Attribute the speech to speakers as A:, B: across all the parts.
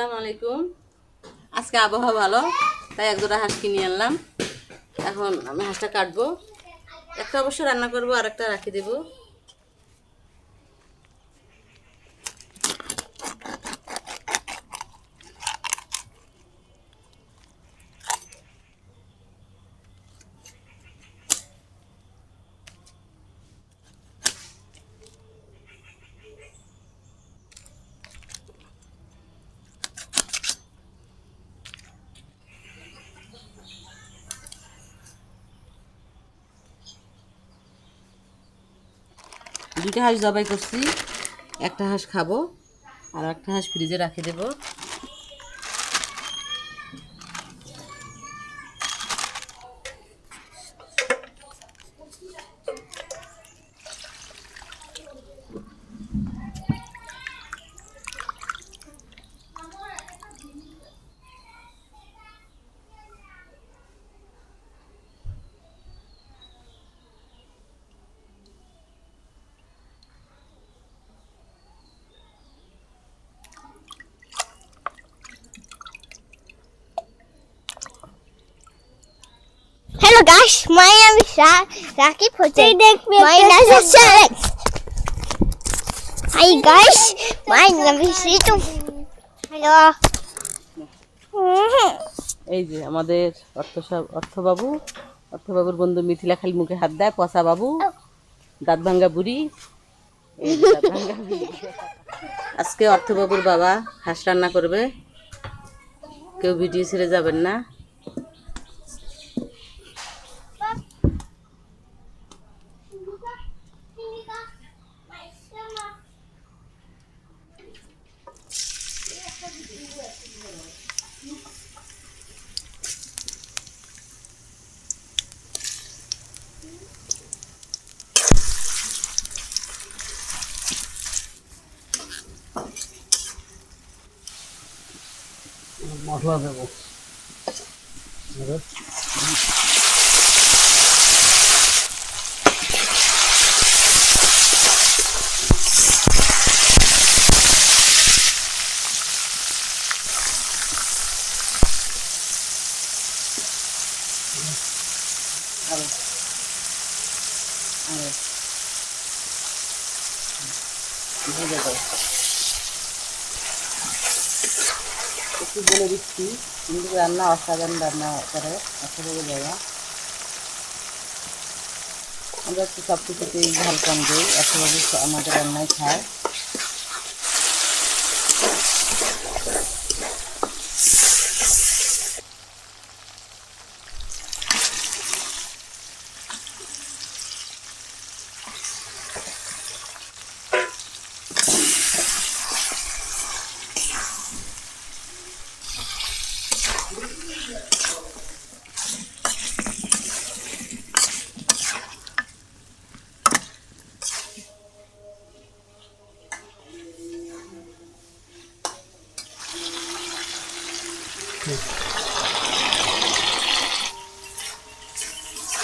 A: আসসালামু আলাইকুম। আজকে আবহাওয়া ভালো, তাই এক দুটো হাঁস কিনে আনলাম। এখন আমি হাঁসটা কাটবো, একটা অবশ্য রান্না করবো আর একটা রাখি দেবো। দুইটা হাঁস জবাই করছি, একটা হাঁস খাবো আর একটা হাঁস ফ্রিজে রাখি দেবো।
B: Hello guys, my name is Rakib Hussain. My name is Alex. Hi guys, my name is Ritu. Hello.
A: এই যে আমাদের অর্থবাবুর বন্ধু মিথিলা খালি মুখে হাত দেয়, পচা বাবু, দাঁত ভাঙ্গা বুড়ি। এই যে দাঁত ভাঙ্গা বুড়ি। আজকে অর্থবাবুর বাবা হাঁস রান্না করবে, কেউ ভিডিও ছেড়ে যাবেন না।
C: মশলা দেবো।
A: একটু বলে দিচ্ছি, কিন্তু রান্না অসাধারণ রান্না করে অসাধারণ জায়গা। আমরা একটু সব কিছুতেই ঝাল কম দিই, অর্থবাবু আমাদের রান্নায় খায়।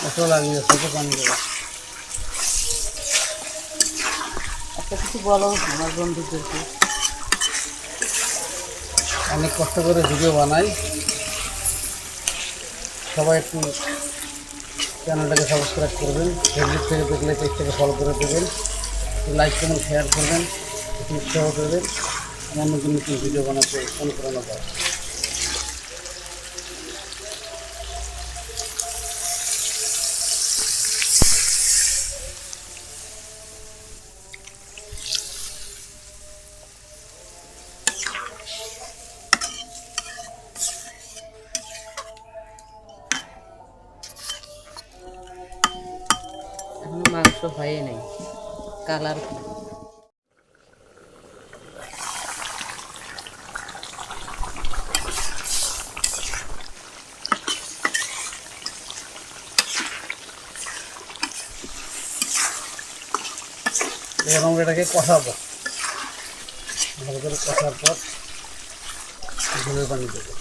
C: মশলা লাগিয়ে সাথে পানি দেবো।
A: একটা কিছু বলো আমার বন্ধুদেরকে।
C: অনেক কষ্ট করে ভিডিও বানাই, সবাই একটু চ্যানেলটাকে সাবস্ক্রাইব করবেন, ফেসবুক থেকে দেখলে পেজটাকে ফলো করে দেবেন, লাইক কমেন্ট শেয়ার করবেন, একটু উৎসাহ দেবেন আমার নতুন নতুন ভিডিও বানাতে অনুপ্রেরণা পায়।
A: এখনো মাংস হয়ে নাই, কালার।
C: এবার আমরা এটাকে কষাবো, ভালো করে কষার পর ঝোলের পানি দেবো।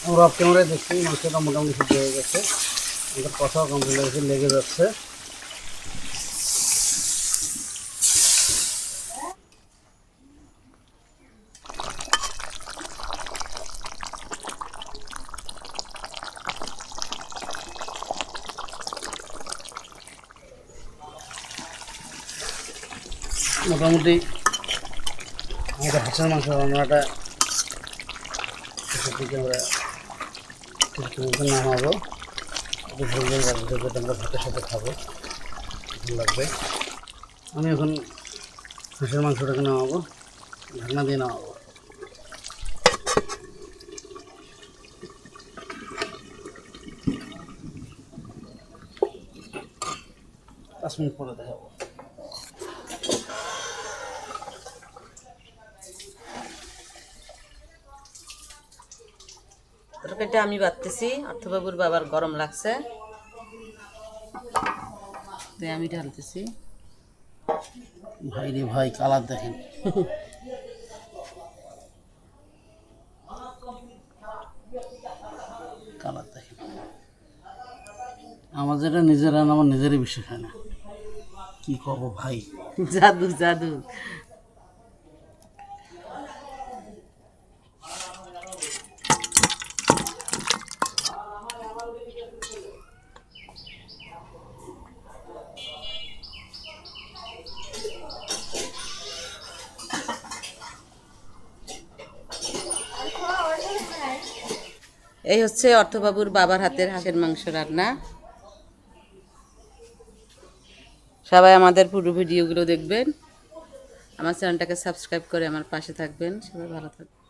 C: আমরা অফ ক্যামেরায় দেখছি মাংসটা মোটামুটি সিদ্ধ হয়ে গেছে, আমাদের কষাও কমপ্লিট হয়ে গেছে, লেগে যাচ্ছে। মোটামুটি আমাদের হাঁসের মাংস রান্নাটা শেষের দিকে আমরা কিছুক্ষণ নামাবো। আমরা ভাতের সাথে খাবো, ভালো লাগবে। আমি এখন হাঁসের মাংসটাকে নামাবো, ঢাকনা দিয়ে নামাবো। 5 মিনিট পরে দেখাবো।
A: তরকারিটা আমি বাড়তেছি, অর্থবাবুর বাবার গরম লাগছে তাই আমি ঢালতেছি।
C: ভাই রে ভাই, কালার দেখেন। কালার দেখেন। আমার যেটা নিজের রান্না আমার নিজেরই বিশ্বাস হয় না, কি করবো ভাই।
A: জাদু জাদু। এই হচ্ছে অর্থবাবুর বাবার হাতের হাঁসের মাংস রান্না। সবাই আমাদের পুরো ভিডিওগুলো দেখবেন, আমার চ্যানেলটাকে সাবস্ক্রাইব করে আমার পাশে থাকবেন। সবাই ভালো থাকবেন।